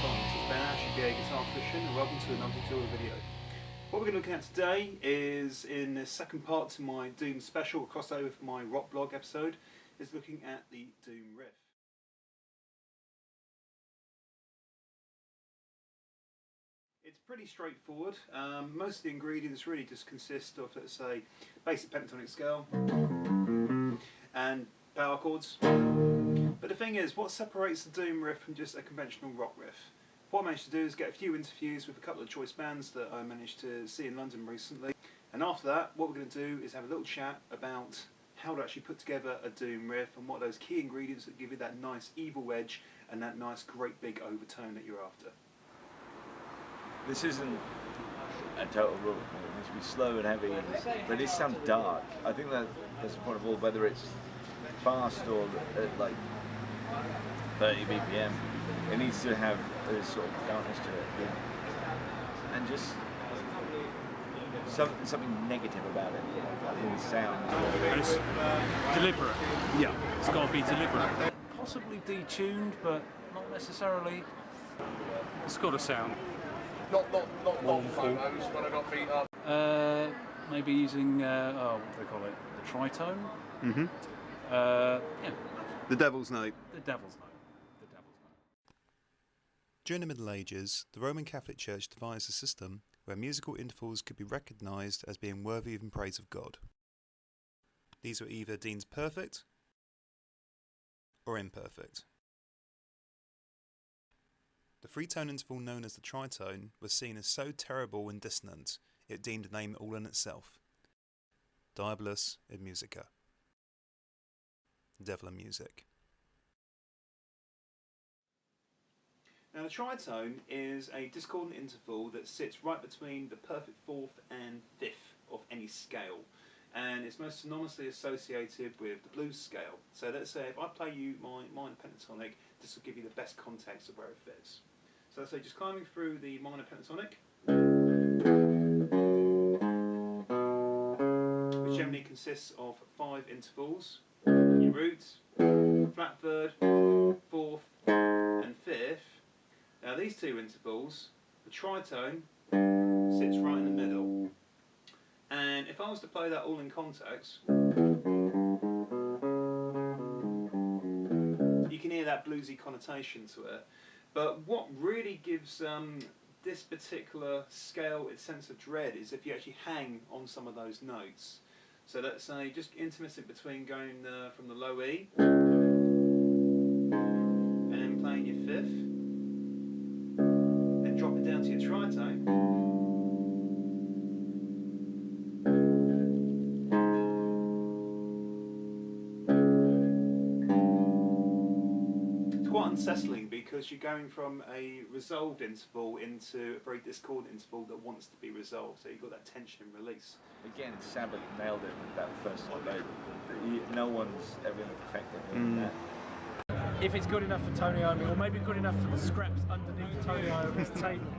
Guitar Christian, and welcome to another tutorial video. What we're going to look at today is, in the second part to my Doom special, a crossover for my rock blog episode, is looking at the Doom Riff. It's pretty straightforward. Most of the ingredients really just consist of, let's say, basic pentatonic scale and power chords. But the thing is, what separates the Doom Riff from just a conventional rock riff? What I managed to do is get a few interviews with a couple of choice bands that I managed to see in London recently. And after that, what we're going to do is have a little chat about how to actually put together a Doom Riff and what are those key ingredients that give you that nice evil edge and that nice great big overtone that you're after. This isn't a total rock. It needs to be slow and heavy, but it sounds dark. I think that's the point of all, whether it's fast or at like 30 BPM. It needs to have a sort of darkness to it, and just something negative about it in the sound. And it's deliberate. Yeah. It's got to be deliberate. Possibly detuned, but not necessarily. It's got a sound. Not long photos when I got beat up. Maybe using what do they call it? The tritone. Mm-hmm. Yeah. The Devil's Note. The Devil's Note. During the Middle Ages, the Roman Catholic Church devised a system where musical intervals could be recognised as being worthy of praise of God. These were either deemed perfect or imperfect. The three-tone interval known as the tritone was seen as so terrible and dissonant it deemed a name all in itself. Diabolus in musica. Devil in music. Now the tritone is a discordant interval that sits right between the perfect fourth and fifth of any scale, and it's most synonymously associated with the blues scale. So let's say if I play you my minor pentatonic, this will give you the best context of where it fits. So let's say just climbing through the minor pentatonic, which generally consists of 5 intervals: your root, flat third, fourth, and fifth. Now these 2 intervals, the tritone sits right in the middle, and if I was to play that all in context, you can hear that bluesy connotation to it. But what really gives this particular scale its sense of dread is if you actually hang on some of those notes. So let's say just intermittent between going from the low E and then playing your fifth, drop it down to your tritone, it's quite unsettling because you're going from a resolved interval into a very discordant interval that wants to be resolved, so you've got that tension and release. Again, Sabbath nailed it with that first time. No one's ever perfected that. If it's good enough for Tony Iommi, or maybe good enough for the scraps underneath Tony Iommi's table.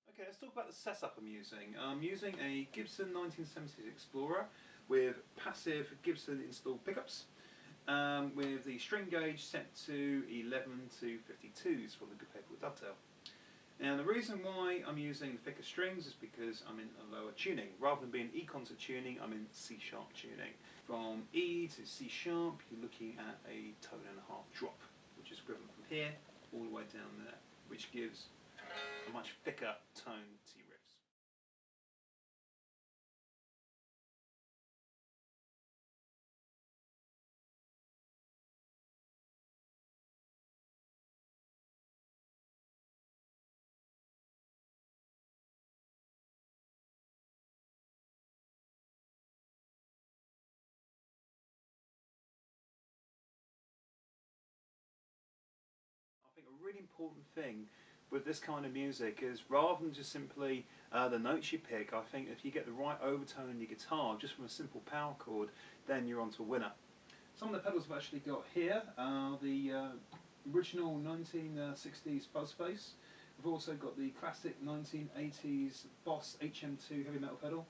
Okay, let's talk about the setup I'm using. I'm using a Gibson 1970s Explorer with passive Gibson installed pickups, with the string gauge set to 11 to 52s for the good people with dovetail. Now the reason why I'm using thicker strings is because I'm in a lower tuning. Rather than being E concert tuning, I'm in C sharp tuning. From E to C sharp, you're looking at a tone and a half drop, which is equivalent from here all the way down there, which gives a much thicker tone to your riffs. I think a really important thing with this kind of music is, rather than just simply the notes you pick, I think if you get the right overtone in your guitar just from a simple power chord, then you're onto a winner. Some of the pedals I've actually got here are the original 1960s fuzz face. We've also got the classic 1980s Boss HM2 heavy metal pedal,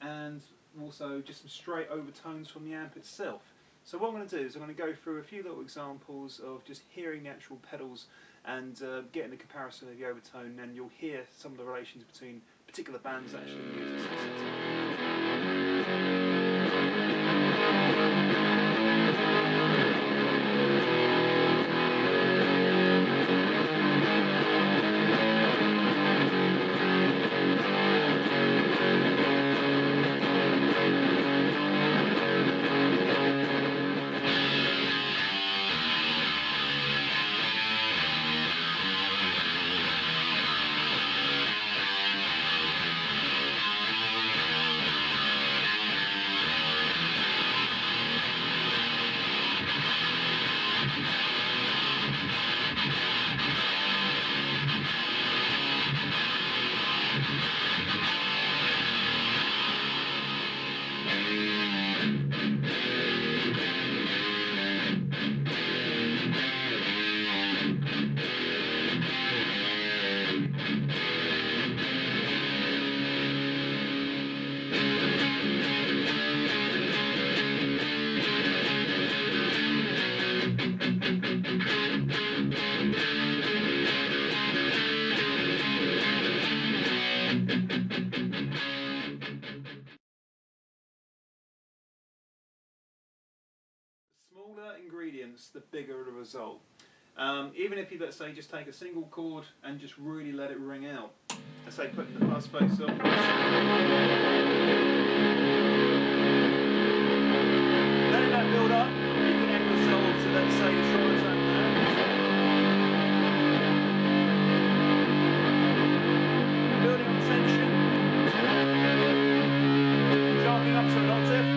and also just some straight overtones from the amp itself. So what I'm going to do is I'm going to go through a few little examples of just hearing the actual pedals and getting the comparison of the overtone, and you'll hear some of the relations between particular bands that actually use this smaller ingredients, the bigger the result. Even if you, let's say, just take a single chord and just really let it ring out. Let's say putting the fuzz face on. Letting that build up, you can then resolve to, let's say, the tritone there. Building on tension. Sharpening up to an octave.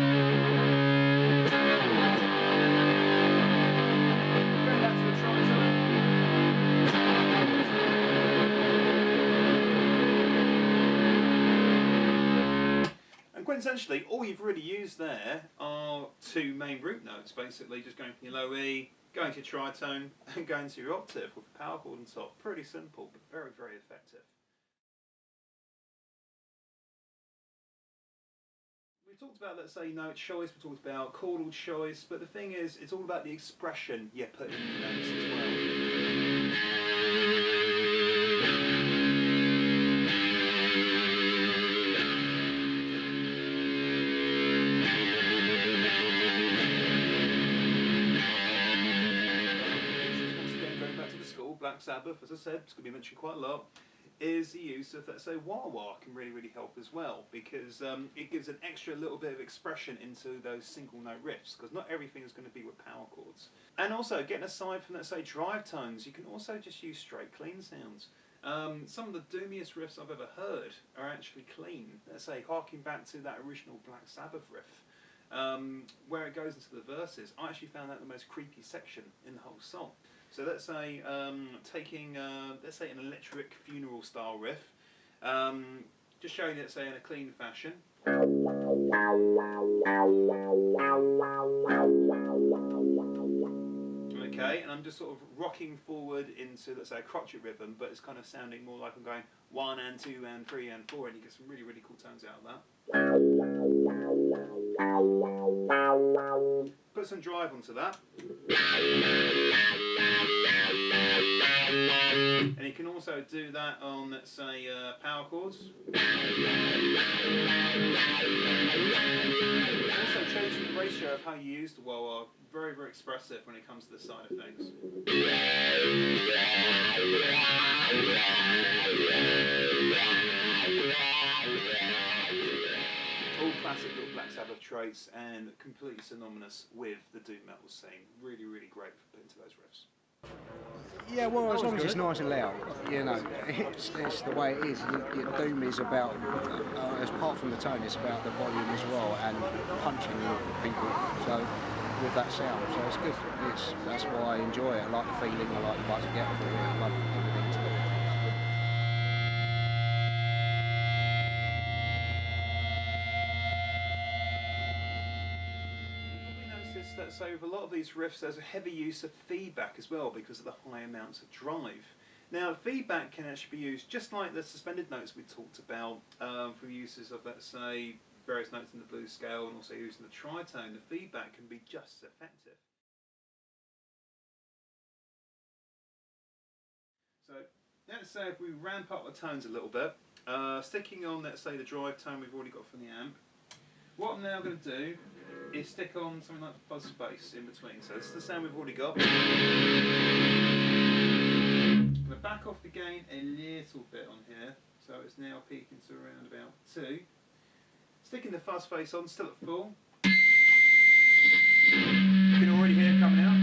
Essentially, all you've really used there are two main root notes, basically just going from your low E, going to your tritone, and going to your octave with a power chord on top. Pretty simple, but very, very effective. We talked about, let's say, note choice, we talked about chordal choice, but the thing is, it's all about the expression you put in the notes as well. Black Sabbath, as I said, it's going to be mentioned quite a lot, is the use of, let's say, wah-wah can really, really help as well, because it gives an extra little bit of expression into those single note riffs, because not everything is going to be with power chords. And also, getting aside from, let's say, drive tones, you can also just use straight clean sounds. Some of the doomiest riffs I've ever heard are actually clean. Let's say, harking back to that original Black Sabbath riff, where it goes into the verses. I actually found that the most creepy section in the whole song. So let's say taking, let's say, an electric funeral style riff, just showing it, let's say, in a clean fashion. Okay, and I'm just sort of rocking forward into, let's say, a crotchet rhythm, but it's kind of sounding more like I'm going 1 and 2 and 3 and 4, and you get some really, really cool tones out of that. Put some drive onto that. And you can also do that on, let's say, power chords. Also changing the ratio of how you use the wah-wah, very, very expressive when it comes to this side of things. All classic little Black Sabbath traits and completely synonymous with the doom metal scene. Really, really great for putting to those riffs. Yeah, well, as long as it's nice and loud, you know, it's the way it is. Doom is about, apart from the tone, it's about the volume as well and punching people. So with that sound, so it's good. That's why I enjoy it. I like the feeling. I like the buzz I get from it. I love everything to it. Let's say with a lot of these riffs there's a heavy use of feedback as well because of the high amounts of drive. Now, feedback can actually be used just like the suspended notes we talked about for uses of, let's say, various notes in the blues scale and also using the tritone. The feedback can be just as effective. So, let's say if we ramp up the tones a little bit, sticking on, let's say, the drive tone we've already got from the amp, what I'm now going to do is stick on something like the fuzz space in between. So this is the sound we've already got. I'm going to back off the gain a little bit on here, so it's now peaking to around about 2. Sticking the fuzz face on, still at full. You can already hear it coming out.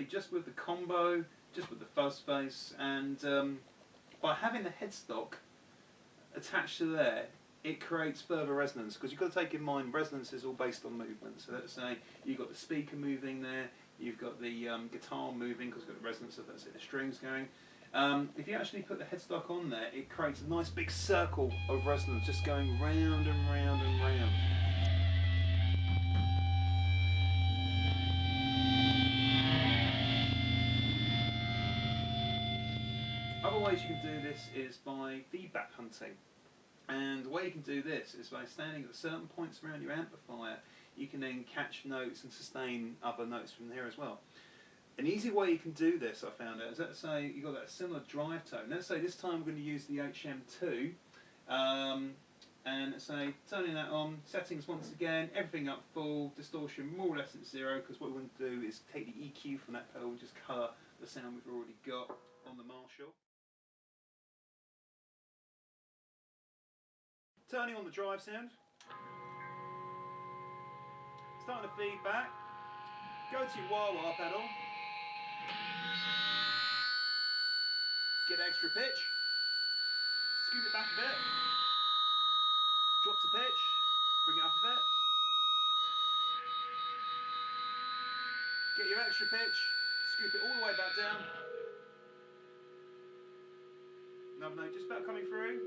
Just with the combo, just with the fuzz face, and by having the headstock attached to there, it creates further resonance, because you've got to take in mind resonance is all based on movement. So let's say you've got the speaker moving there, you've got the guitar moving because you've got the resonance of, let's say, the strings going. If you actually put the headstock on there, it creates a nice big circle of resonance just going round and round and round. Other ways you can do this is by feedback hunting, and the way you can do this is by standing at certain points around your amplifier. You can then catch notes and sustain other notes from there as well. An easy way you can do this, I found out, is let's say you've got that similar drive tone. Let's say this time we're going to use the HM2, and let's say turning that on, settings once again, everything up full, distortion more or less at 0, because what we want to do is take the EQ from that pedal and just colour the sound we've already got on the Marshall. Turning on the drive sound, starting the feedback, go to your wah-wah pedal, get extra pitch, scoot it back a bit, drops the pitch, bring it up a bit, get your extra pitch, scoop it all the way back down, another note just about coming through.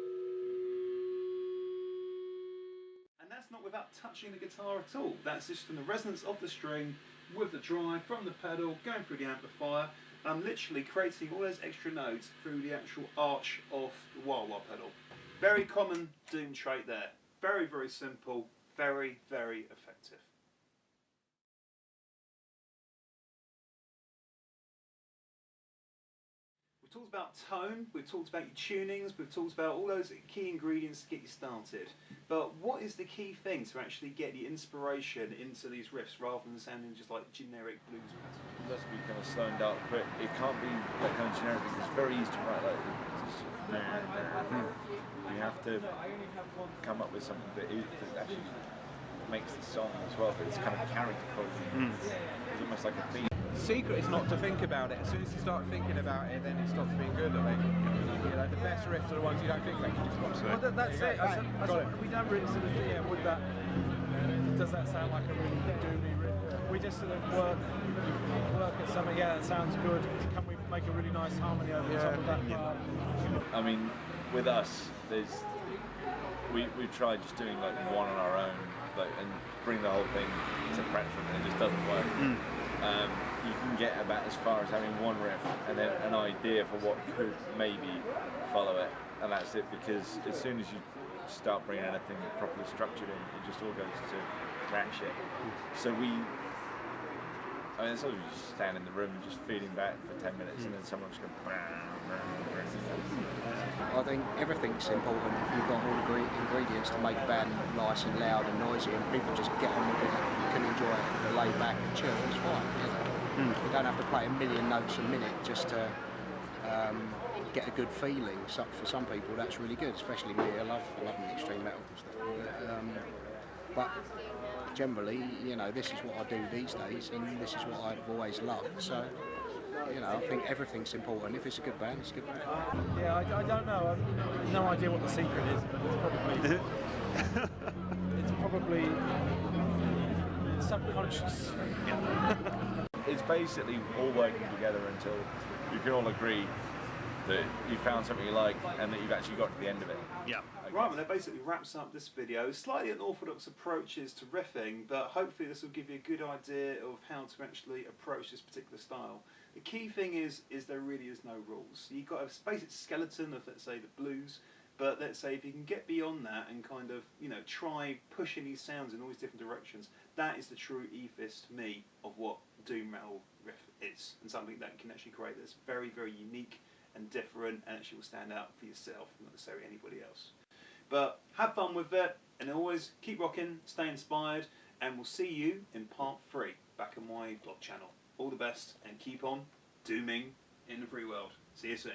And that's not without touching the guitar at all. That's just from the resonance of the string with the drive from the pedal going through the amplifier. I'm literally creating all those extra notes through the actual arch of the wah-wah pedal. Very common Doom trait there. Very, very simple. Very, very effective. We've talked about tone, we've talked about your tunings, we've talked about all those key ingredients to get you started. But what is the key thing to actually get the inspiration into these riffs rather than sounding just like generic blues patterns? It has to be kind of slow and dark, but it can't be that kind of generic because it's very easy to write like you have to come up with something that actually makes the song as well, but it's kind of characterful. It's almost like a theme. The secret is not to think about it. As soon as you start thinking about it, then it stops being good. I think the best riffs are the ones you don't think about. Well, that's it. We don't really sort of does that sound like a really doomy riff? We just sort of work at something. Yeah, that sounds good. Can we make a really nice harmony over the top of that part? I mean, with us, there's we tried just doing like one on our own, like, and bring the whole thing to practice, and it just doesn't work. You can get about as far as having one riff and then an idea for what could maybe follow it, and that's it. Because as soon as you start bringing anything properly structured in, it just all goes to rat shit. So it's always just stand in the room and just feeding back for 10 minutes, and then someone just goes. I think everything's important if you've got all the ingredients to make a band nice and loud and noisy, and people just get on with it and can enjoy it, lay back and chill. It's fine. You know? You don't have to play a million notes a minute just to get a good feeling. So for some people, that's really good, especially me. I love the extreme metal and stuff. But generally, you know, this is what I do these days, and this is what I've always loved. So, you know, I think everything's important. If it's a good band, it's a good band. Yeah, I don't know. I've no idea what the secret is, but it's probably subconscious. It's basically all working together until you can all agree that you found something you like and that you've actually got to the end of it. Yeah. Right, well, that basically wraps up this video. Slightly unorthodox approaches to riffing, but hopefully this will give you a good idea of how to actually approach this particular style. The key thing is there really is no rules. You've got a basic skeleton of, let's say, the blues, but let's say if you can get beyond that and kind of, you know, try pushing these sounds in all these different directions, that is the true ethos to me of what doom metal riff is, and something that can actually create this very, very unique and different, and actually will stand out for yourself, not necessarily anybody else. But have fun with it, and always keep rocking, stay inspired, and we'll see you in part 3 back on my blog channel. All the best, and keep on dooming in the free world. See you soon.